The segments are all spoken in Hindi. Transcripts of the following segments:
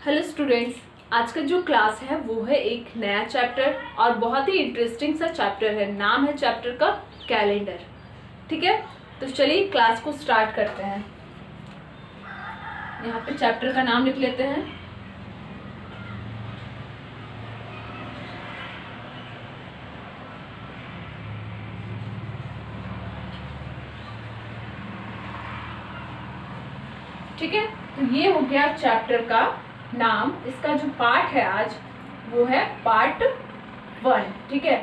हेलो स्टूडेंट्स, आज का जो क्लास है वो है एक नया चैप्टर और बहुत ही इंटरेस्टिंग सा चैप्टर है। नाम है चैप्टर का कैलेंडर। ठीक है, तो चलिए क्लास को स्टार्ट करते हैं। यहाँ पे चैप्टर का नाम लिख लेते हैं। ठीक है, तो ये हो गया चैप्टर का नाम। इसका जो पार्ट है आज वो है पार्ट 1। ठीक है,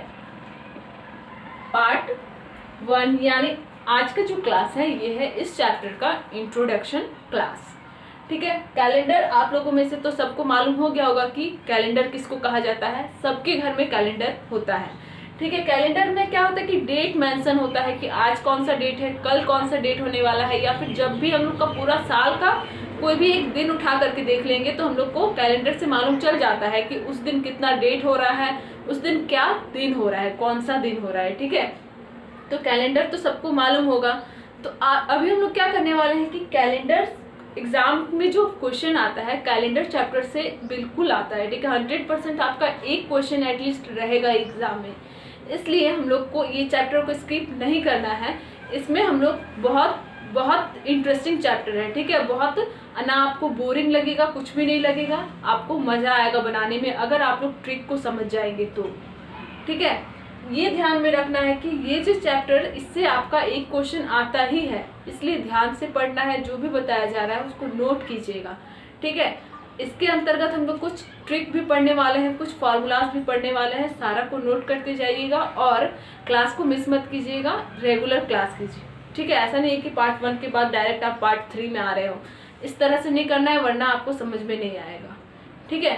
पार्ट 1 यानी आज का जो क्लास है ये है इस चैप्टर का इंट्रोडक्शन क्लास। ठीक है, कैलेंडर आप लोगों में से तो सबको मालूम हो गया होगा कि कैलेंडर किसको कहा जाता है। सबके घर में कैलेंडर होता है। ठीक है, कैलेंडर में क्या होता है कि डेट मेंशन होता है कि आज कौन सा डेट है, कल कौन सा डेट होने वाला है, या फिर जब भी हम लोग का पूरा साल का कोई भी एक दिन उठा करके देख लेंगे तो हम लोग को कैलेंडर से मालूम चल जाता है कि उस दिन कितना डेट हो रहा है, उस दिन क्या दिन हो रहा है, कौन सा दिन हो रहा है। ठीक है, तो कैलेंडर तो सबको मालूम होगा। तो अभी हम लोग क्या करने वाले हैं कि कैलेंडर एग्जाम में जो क्वेश्चन आता है कैलेंडर चैप्टर से बिल्कुल आता है। ठीक है, 100% आपका एक क्वेश्चन एटलीस्ट रहेगा एग्जाम में। इसलिए हम लोग को ये चैप्टर को स्किप नहीं करना है। इसमें हम लोग बहुत इंटरेस्टिंग चैप्टर है। ठीक है, बहुत ना आपको बोरिंग लगेगा, कुछ भी नहीं लगेगा, आपको मजा आएगा बनाने में अगर आप लोग ट्रिक को समझ जाएंगे तो। ठीक है, ये ध्यान में रखना है कि ये जो चैप्टर इससे आपका एक क्वेश्चन आता ही है, इसलिए ध्यान से पढ़ना है। जो भी बताया जा रहा है उसको नोट कीजिएगा। ठीक है, इसके अंतर्गत हम लोग कुछ ट्रिक भी पढ़ने वाले हैं, कुछ फार्मूलाज भी पढ़ने वाले हैं। सारा को नोट करते जाइएगा और क्लास को मिस मत कीजिएगा, रेगुलर क्लास कीजिए। ठीक है, ऐसा नहीं है कि पार्ट 1 के बाद डायरेक्ट आप पार्ट 3 में आ रहे हो। इस तरह से नहीं करना है, वरना आपको समझ में नहीं आएगा। ठीक है,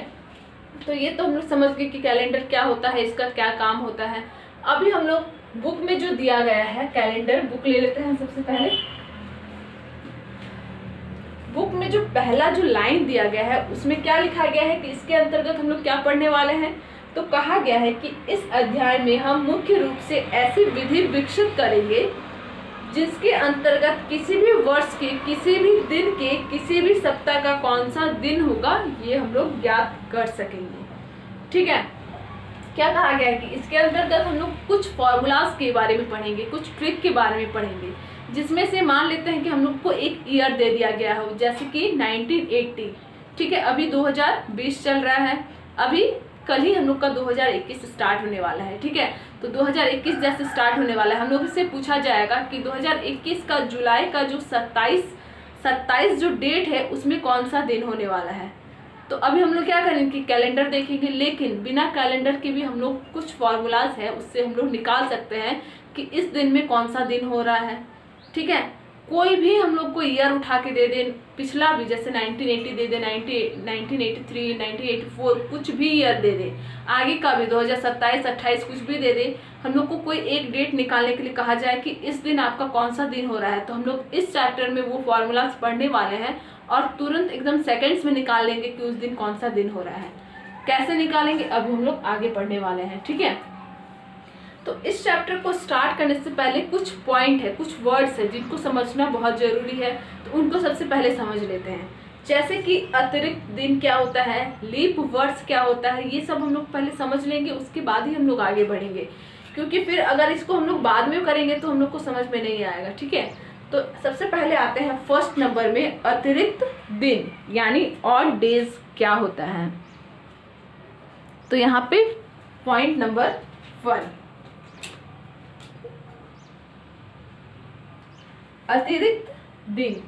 तो ये तो हम लोग समझ गए कि कैलेंडर क्या होता है, इसका क्या काम होता है। अभी हम लोग बुक में जो दिया गया है कैलेंडर बुक ले लेते हैं। सबसे पहले बुक में जो पहला जो लाइन दिया गया है उसमें क्या लिखा गया है कि इसके अंतर्गत हम लोग क्या पढ़ने वाले हैं। तो कहा गया है कि इस अध्याय में हम मुख्य रूप से ऐसी विधि विकसित करेंगे जिसके अंतर्गत किसी भी वर्ष के किसी भी दिन के किसी भी सप्ताह का कौन सा दिन होगा ये हम लोग ज्ञात कर सकेंगे। ठीक है, क्या कहा गया है कि इसके अंतर्गत हम लोग कुछ फॉर्मूलाज के बारे में पढ़ेंगे, कुछ ट्रिक के बारे में पढ़ेंगे, जिसमें से मान लेते हैं कि हम लोग को एक ईयर दे दिया गया हो, जैसे कि 1980। ठीक है, अभी 2020 चल रहा है, अभी कल ही हम लोग का 2021 स्टार्ट होने वाला है। ठीक है, तो 2021 जैसे स्टार्ट होने वाला है, हम लोग इससे पूछा जाएगा कि 2021 का जुलाई का जो 27 जो डेट है उसमें कौन सा दिन होने वाला है। तो अभी हम लोग क्या करेंगे कि कैलेंडर देखेंगे, लेकिन बिना कैलेंडर के भी हम लोग कुछ फॉर्मूलाज है उससे हम लोग निकाल सकते हैं कि इस दिन में कौन सा दिन हो रहा है। ठीक है, कोई भी हम लोग को ईयर उठा के दे दे, पिछला भी जैसे 1980 दे दे, 1983, 1984, कुछ भी ईयर दे दे, आगे का भी 2027, 28 कुछ भी दे दे, हम लोग को कोई एक डेट निकालने के लिए कहा जाए कि इस दिन आपका कौन सा दिन हो रहा है, तो हम लोग इस चैप्टर में वो फॉर्मूलाज पढ़ने वाले हैं और तुरंत एकदम सेकेंड्स में निकाल लेंगे कि उस दिन कौन सा दिन हो रहा है। कैसे निकालेंगे अभी हम लोग आगे पढ़ने वाले हैं। ठीक है, तो इस चैप्टर को स्टार्ट करने से पहले कुछ पॉइंट है, कुछ वर्ड्स है जिनको समझना बहुत जरूरी है, तो उनको सबसे पहले समझ लेते हैं। जैसे कि अतिरिक्त दिन क्या होता है, लीप वर्ष क्या होता है, ये सब हम लोग पहले समझ लेंगे, उसके बाद ही हम लोग आगे बढ़ेंगे, क्योंकि फिर अगर इसको हम लोग बाद में करेंगे तो हम लोग को समझ में नहीं आएगा। ठीक है, तो सबसे पहले आते हैं फर्स्ट नंबर में अतिरिक्त दिन यानी ऑड डेज क्या होता है। तो यहाँ पे पॉइंट नंबर 1, अतिरिक्त दिन।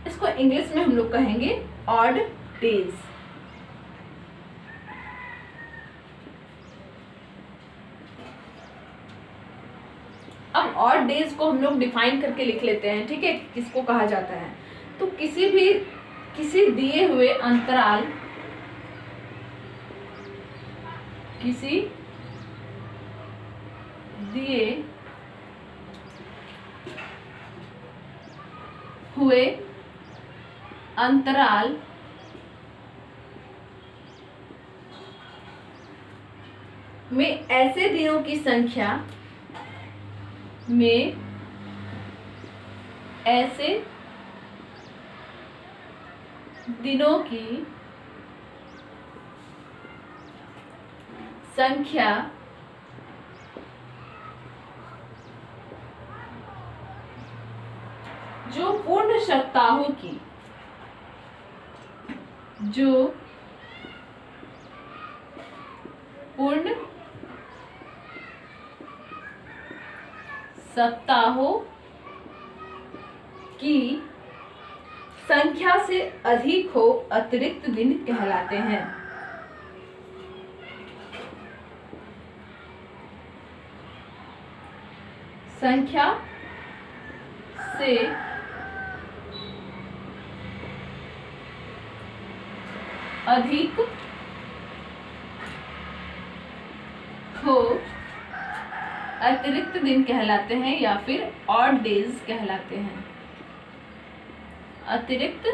इसको इंग्लिश में हम लोग कहेंगे ऑड डेज। अब ऑड डेज को हम लोग डिफाइन करके लिख लेते हैं। ठीक है, किसको कहा जाता है, तो किसी दिए हुए अंतराल, किसी दिए हुए अंतराल में ऐसे दिनों की संख्या में ऐसे दिनों की संख्या जो पूर्ण सप्ताहों की संख्या से अधिक हो अतिरिक्त दिन कहलाते हैं। संख्या से अधिक हो अतिरिक्त दिन कहलाते हैं या फिर ऑड डेज कहलाते हैं। अतिरिक्त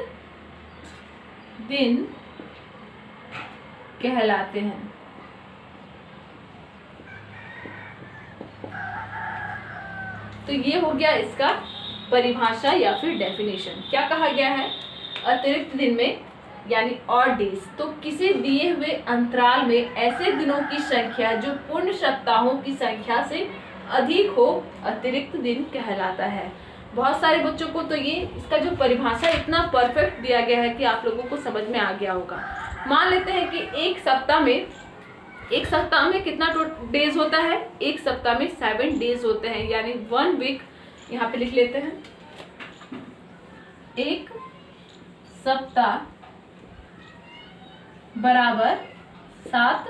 दिन कहलाते हैं। तो ये हो गया इसका परिभाषा या फिर डेफिनेशन। क्या कहा गया है? अतिरिक्त दिन में यानी ऑड डेज तो किसी दिए हुए अंतराल में ऐसे दिनों की संख्या जो पूर्ण सप्ताहों की संख्या से अधिक हो अतिरिक्त दिन कहलाता है। बहुत सारे बच्चों को तो ये इसका जो परिभाषा इतना परफेक्ट दिया गया है कि आप लोगों को समझ में आ गया होगा। मान लेते हैं कि एक सप्ताह में कितना डेज होता है? एक सप्ताह में 7 डेज होते हैं, यानी 1 वीक यहाँ पे लिख लेते हैं। एक सप्ताह बराबर 7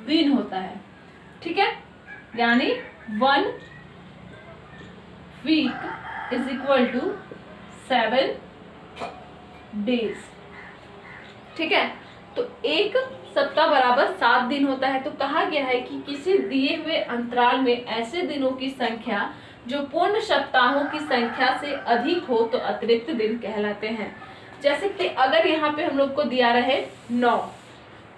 दिन होता है, ठीक है। यानी 1 week is equal to 7 days, ठीक है। तो एक सप्ताह बराबर 7 दिन होता है। तो कहा गया है कि किसी दिए हुए अंतराल में ऐसे दिनों की संख्या जो पूर्ण सप्ताहों की संख्या से अधिक हो तो अतिरिक्त दिन कहलाते हैं। जैसे कि अगर यहाँ पे हम लोग को दिया रहे 9,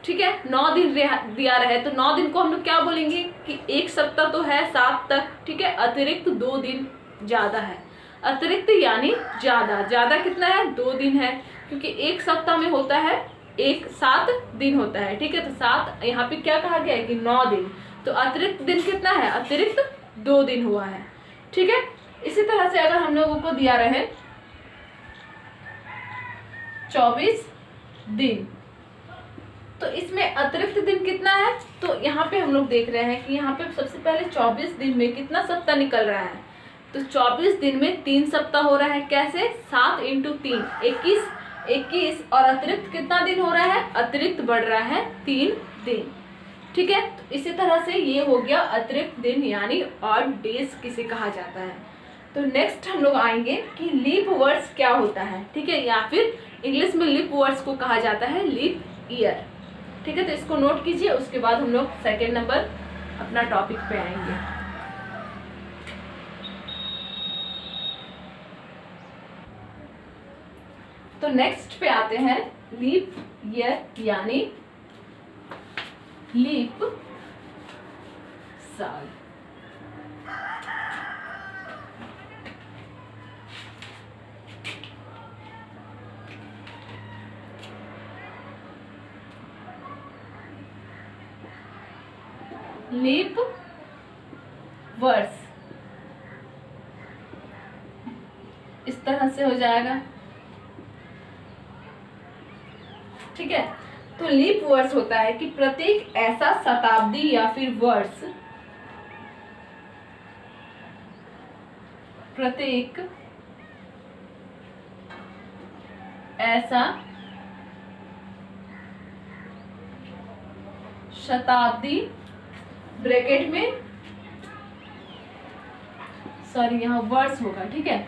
ठीक है, 9 दिन दिया रहे तो 9 दिन को हम लोग क्या बोलेंगे कि एक सप्ताह तो है 7 तक, ठीक है, अतिरिक्त 2 दिन ज्यादा है। अतिरिक्त यानी ज्यादा कितना है? 2 दिन है, क्योंकि एक सप्ताह में होता है 7 दिन होता है, ठीक है। तो 7 यहाँ पे क्या कहा गया है कि 9 दिन, तो अतिरिक्त दिन कितना है? अतिरिक्त 2 दिन हुआ है, ठीक है। इसी तरह से अगर हम लोगों को दिया रहे 24 दिन तो इसमें अतिरिक्त दिन कितना है? तो यहाँ पे हम लोग देख रहे हैं कि यहाँ पे सबसे पहले 24 दिन में कितना सप्ताह निकल रहा है? तो 24 दिन में 3 सप्ताह हो रहा है। कैसे? 7 × 3 21 और अतिरिक्त कितना दिन हो रहा है? अतिरिक्त बढ़ रहा है 3 दिन, ठीक है। तो इसी तरह से ये हो गया अतिरिक्त दिन यानी ऑड डेज किसे कहा जाता है। तो नेक्स्ट हम लोग आएंगे कि लीप वर्ड्स क्या होता है, ठीक है, या फिर इंग्लिश में लीप वर्ड्स को कहा जाता है लीप ईयर, ठीक है। तो इसको नोट कीजिए, उसके बाद हम लोग सेकेंड नंबर अपना टॉपिक पे आएंगे। तो नेक्स्ट पे आते हैं लीप ईयर यानी लीप साल। लीप वर्ष इस तरह से हो जाएगा, ठीक है। तो लीप वर्ष होता है कि प्रत्येक ऐसा शताब्दी या फिर वर्ष, प्रत्येक ऐसा शताब्दी ब्रैकेट में सॉरी यहाँ वर्ष होगा, ठीक है।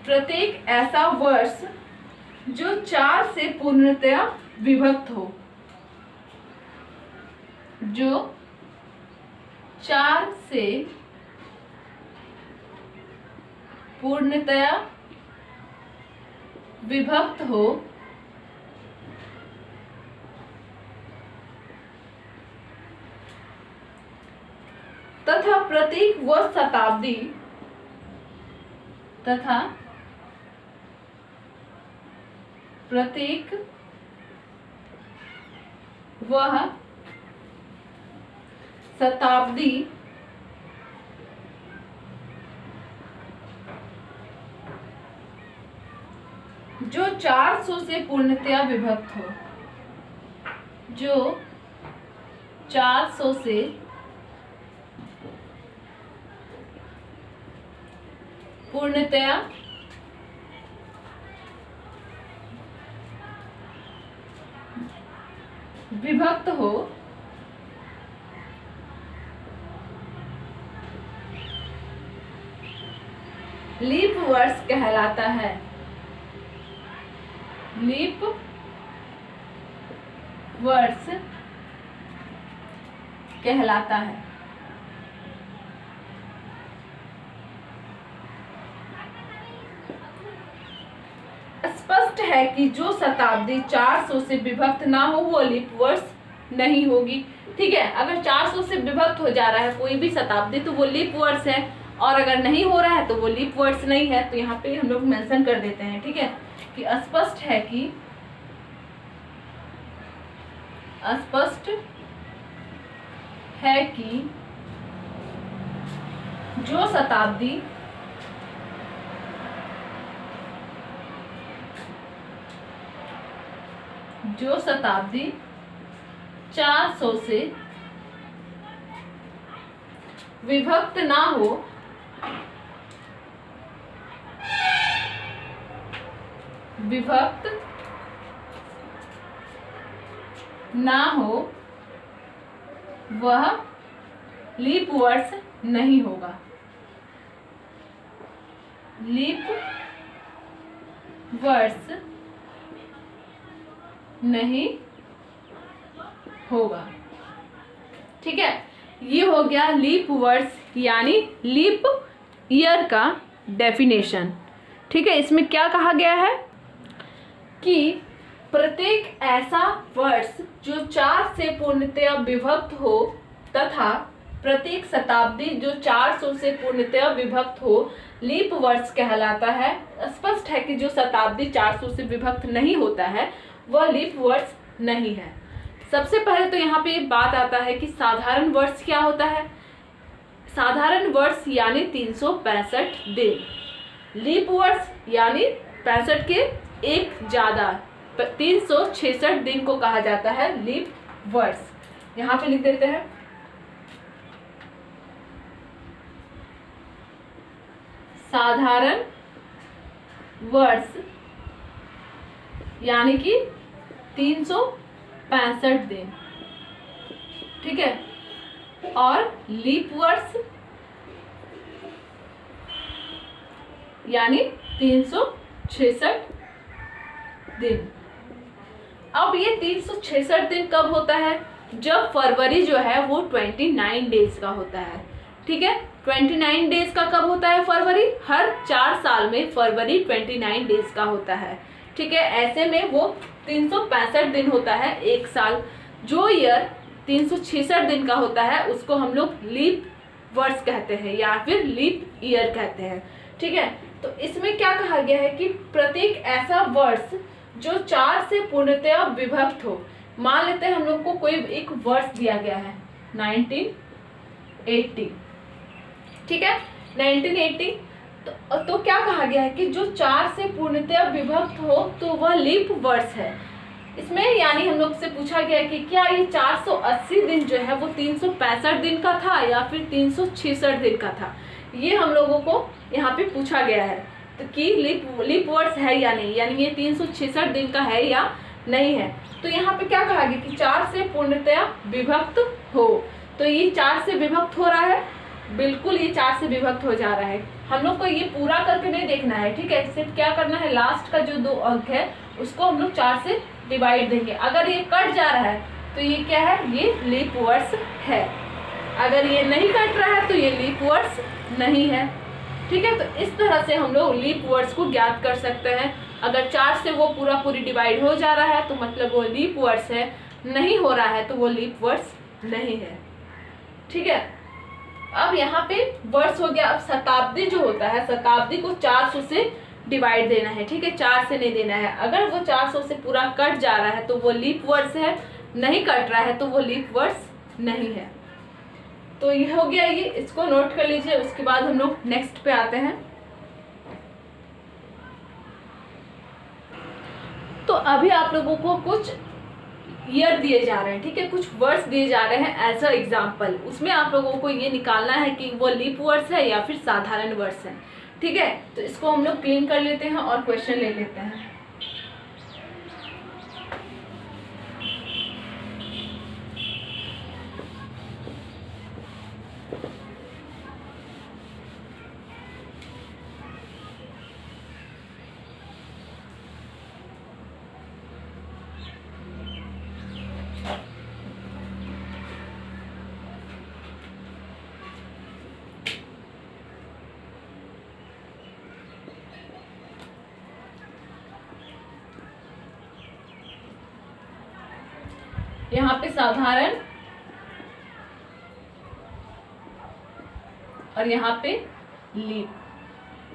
प्रत्येक ऐसा वर्ष जो 4 से पूर्णतया विभक्त हो, जो 4 से पूर्णतया विभक्त हो, तथा प्रत्येक वह शताब्दी तथा प्रत्येक वह शताब्दी जो 400 से पूर्णतया विभक्त हो, जो 400 से पूर्णतया विभक्त हो, लीप वर्ष कहलाता है। लीप वर्ष कहलाता है। स्पष्ट है कि जो शताब्दी 400 से विभक्त ना हो वो लीप वर्ष नहीं होगी। ठीक है, अगर 400 से विभक्त हो जा रहा है कोई भी शताब्दी तो वो लीप वर्ष है, और अगर नहीं हो रहा है तो वो लीप वर्ष नहीं है। तो यहाँ पे हम लोग मेंशन कर देते हैं, ठीक है, कि स्पष्ट है कि जो शताब्दी 400 से विभक्त ना हो, वह लीप वर्ष नहीं होगा। लीप वर्ष नहीं होगा। ठीक है, ये हो गया लीप वर्ष यानी लीप ईयर का डेफिनेशन। ठीक है, इसमें क्या कहा गया है कि प्रत्येक ऐसा वर्ष जो 4 से पूर्णतया विभक्त हो तथा प्रत्येक शताब्दी जो 400 से पूर्णतया विभक्त हो लीप वर्ष कहलाता है। स्पष्ट है कि जो शताब्दी 400 से विभक्त नहीं होता है वह लीप वर्ष नहीं है। सबसे पहले तो यहाँ पे बात आता है कि साधारण वर्ष क्या होता है। साधारण वर्ष यानी 365 दिन। लीप वर्ष यानी 65 के एक ज्यादा 366 दिन को कहा जाता है लीप वर्ष। यहाँ पे लिख देते हैं साधारण वर्ष यानी कि 365 दिन। ठीक है, और लीप वर्ष यानी 366 दिन। अब ये 366 दिन कब होता है? जब फरवरी जो है वो 29 डेज का होता है। ठीक है, 29 डेज का कब होता है फरवरी? हर 4 साल में फरवरी 29 डेज का होता है। ठीक है, ऐसे में वो 365 दिन होता है एक साल। जो ईयर 366 दिन का होता है उसको हम लोग लीप वर्ष कहते हैं या फिर लीप ईयर कहते हैं। ठीक है, तो इसमें क्या कहा गया है कि प्रत्येक ऐसा वर्ष जो 4 से पूर्णतया विभक्त हो। मान लेते हैं हम लोग को कोई एक वर्ष दिया गया है 1980। ठीक है, 1980 तो क्या कहा गया है कि जो 4 से पूर्णतया विभक्त हो तो वह लीप वर्ष है। इसमें यानी हम लोग से पूछा गया है कि क्या ये 480 दिन जो है वो 365 दिन का था या फिर 366 दिन का था। ये हम लोगों को यहाँ पे पूछा गया है तो कि लीप वर्ष है या नहीं, यानी ये 366 दिन का है या नहीं है। तो यहाँ पे क्या कहा गया कि 4 से पूर्णतया विभक्त हो। तो ये 4 से विभक्त हो रहा है, बिल्कुल ये 4 से विभक्त हो जा रहा है। हम लोग को ये पूरा करके नहीं देखना है। ठीक है, सिर्फ क्या करना है, लास्ट का जो 2 अंक है उसको हम लोग 4 से डिवाइड देंगे। अगर ये कट जा रहा है तो ये क्या है, ये लीप वर्ष है। अगर ये नहीं कट रहा है तो ये लीप वर्ष नहीं है। ठीक है, तो इस तरह से हम लोग लीप वर्ष को ज्ञात कर सकते हैं। अगर 4 से वो पूरी डिवाइड हो जा रहा है तो मतलब वो लीप वर्ष है, नहीं हो रहा है तो वो लीप वर्ष नहीं है। ठीक है, अब यहाँ पे वर्ष हो गया। अब शताब्दी जो होता है, शताब्दी को 400 से डिवाइड देना है, ठीक है, 4 से नहीं देना है। अगर वो 400 से पूरा कट जा रहा है तो वो लीप वर्ष है, नहीं कट रहा है तो वो लीप वर्ष नहीं है। तो ये हो गया, ये इसको नोट कर लीजिए। उसके बाद हम लोग नेक्स्ट पे आते हैं। तो अभी आप लोगों को कुछ ईयर दिए जा रहे हैं, ठीक है, कुछ वर्ष दिए जा रहे हैं एज अ एग्जाम्पल। उसमें आप लोगों को ये निकालना है कि वो लीप वर्ष है या फिर साधारण वर्ष है, ठीक है। तो इसको हम लोग क्लीन कर लेते हैं और क्वेश्चन ले लेते हैं। यहाँ पे साधारण और यहाँ पे लीप,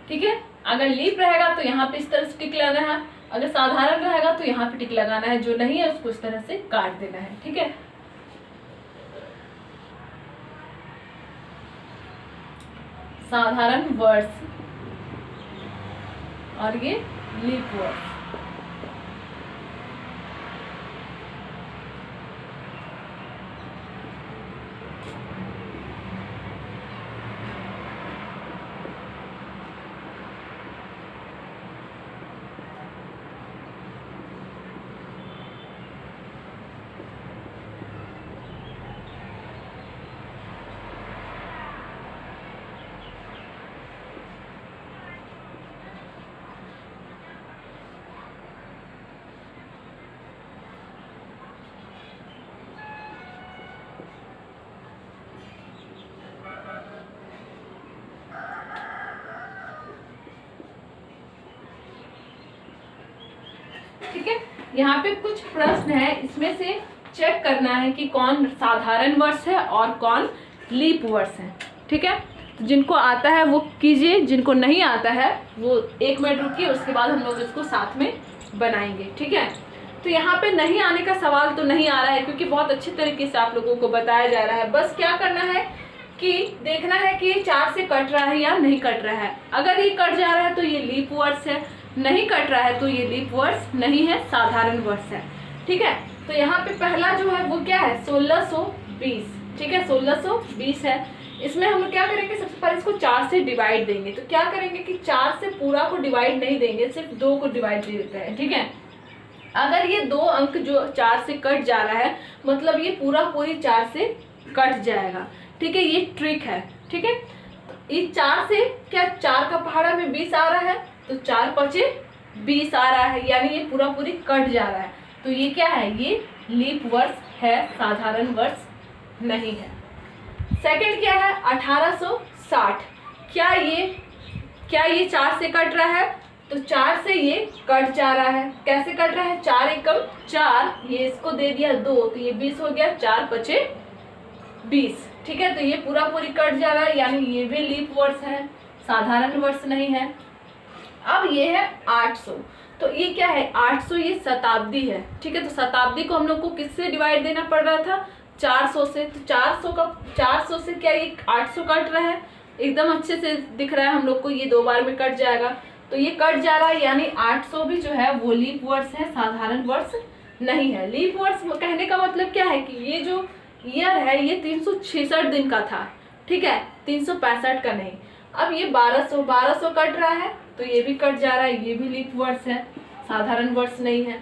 ठीक है। अगर लीप रहेगा तो यहाँ पे इस तरह से टिक लगाना है, अगर साधारण रहेगा तो यहाँ पे टिक लगाना है, जो नहीं है उसको इस तरह से काट देना है, ठीक है। साधारण वर्ष और ये लीप वर्ष। ठीक है, यहाँ पे कुछ प्रश्न है, इसमें से चेक करना है कि कौन साधारण वर्ष है और कौन लीप वर्ष है, ठीक है। तो जिनको आता है वो कीजिए, जिनको नहीं आता है वो 1 मिनट रुकिए, उसके बाद हम लोग इसको साथ में बनाएंगे, ठीक है। तो यहाँ पे नहीं आने का सवाल तो नहीं आ रहा है, क्योंकि बहुत अच्छे तरीके से आप लोगों को बताया जा रहा है। बस क्या करना है कि देखना है कि 4 से कट रहा है या नहीं कट रहा है। अगर ये कट जा रहा है तो ये लीप वर्ष है, नहीं कट रहा है तो ये लीप वर्ष नहीं है, साधारण वर्ष है, ठीक है। तो यहाँ पे पहला जो है वो क्या है, 1620, ठीक है, 1620 है। इसमें हम क्या करेंगे, सबसे पहले इसको 4 से डिवाइड देंगे। तो क्या करेंगे कि 4 से पूरा को डिवाइड नहीं देंगे, सिर्फ 2 को डिवाइड दे देते हैं, ठीक है। अगर ये 2 अंक जो 4 से कट जा रहा है, मतलब ये पूरी 4 से कट जाएगा, ठीक है। ये ट्रिक है, ठीक है। इस 4 से क्या 4 का पहाड़ा में 20 आ रहा है, तो 4 पचे 20 आ रहा है, यानी ये पूरी कट जा रहा है। तो ये क्या है, ये लीप वर्ष है, साधारण वर्ष नहीं है। सेकंड क्या है, 1860। क्या ये 4 से कट रहा है, तो 4 से ये कट जा रहा है। कैसे कट रहा है, 4 एकम 4, ये इसको दे दिया 2, तो ये 20 हो गया, 4 पचे 20, ठीक है। तो ये पूरी कट जा रहा है, यानी ये भी लीप वर्ष है, साधारण वर्ष नहीं है। अब ये है 800, तो ये क्या है, 800 ये शताब्दी है, ठीक है। तो शताब्दी को हम लोग को किससे डिवाइड देना पड़ रहा था, 400 से। तो 400 से क्या ये 800 कट रहा है, एकदम अच्छे से दिख रहा है हम लोग को, ये 2 बार में कट जाएगा, तो ये कट जा रहा है, यानी 800 भी जो है वो लीप वर्ष है, साधारण वर्ष नहीं है। लीप वर्ष कहने का मतलब क्या है कि ये जो ईयर है ये 366 दिन का था, ठीक है, 365 का नहीं। अब ये 1200 कट रहा है, तो ये भी कट जा रहा है, ये भी लीप वर्ष है, साधारण वर्ष नहीं है।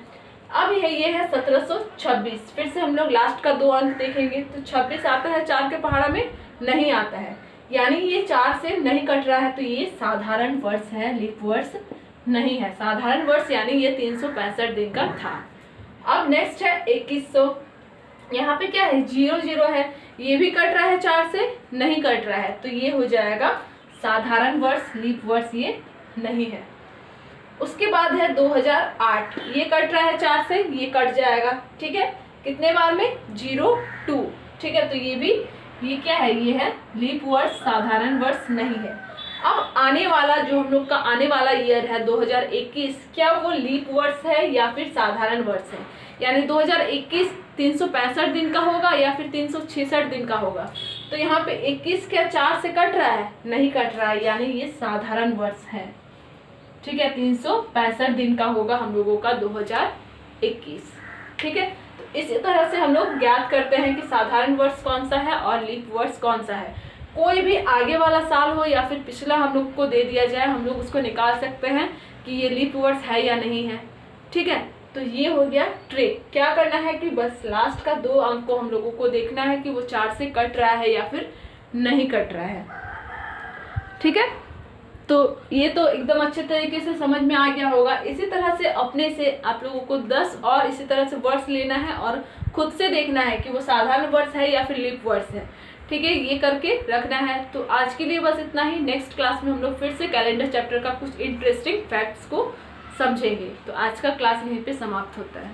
अब ये है 1726। फिर से हम लोग लास्ट का 2 अंक देखेंगे, तो 26 आता है 4 के पहाड़ा में, नहीं आता है, यानी ये 4 से नहीं कट रहा है, तो ये साधारण वर्ष है, लीप वर्ष नहीं है। साधारण वर्ष यानी ये 365 दिन का था। अब नेक्स्ट है 2100। यहाँ पे क्या है, 00 है, ये भी कट रहा है 4 से, नहीं कट रहा है, तो ये हो जाएगा साधारण वर्ष, लीप वर्ष ये नहीं है। उसके बाद है 2008, ये कट रहा है 4 से, ये कट जाएगा, ठीक है, कितने बार में, 02, ठीक है। तो ये भी ये क्या है, ये है लीप वर्ष, साधारण वर्ष नहीं है। अब आने वाला जो हम लोग का आने वाला ईयर है 2021, क्या वो लीप वर्ष है या फिर साधारण वर्ष है? यानी 2021 365 दिन का होगा या फिर 366 दिन का होगा? तो यहाँ पे 21 क्या 4 से कट रहा है? नहीं कट रहा है, यानी ये साधारण वर्ष है। ठीक है, 365 दिन का होगा हम लोगों का 2021। ठीक है, तो इसी तरह से हम लोग ज्ञात करते हैं कि साधारण वर्ष कौन सा है और लीप वर्ष कौन सा है। कोई भी आगे वाला साल हो या फिर पिछला हम लोग को दे दिया जाए, हम लोग उसको निकाल सकते हैं कि ये लीप वर्ष है या नहीं है। ठीक है, तो ये हो गया ट्रिक। क्या करना है कि बस लास्ट का 2 अंक को हम लोगों को देखना है कि वो 4 से कट रहा है या फिर नहीं कट रहा है। ठीक है, तो ये तो एकदम अच्छे तरीके से समझ में आ गया होगा। इसी तरह से अपने से आप लोगों को 10 और इसी तरह से वर्ष लेना है और खुद से देखना है कि वो साधारण वर्ष है या फिर लीप वर्ष है। ठीक है, ये करके रखना है। तो आज के लिए बस इतना ही। नेक्स्ट क्लास में हम लोग फिर से कैलेंडर चैप्टर का कुछ इंटरेस्टिंग फैक्ट्स को समझेंगे। तो आज का क्लास यहीं पे समाप्त होता है।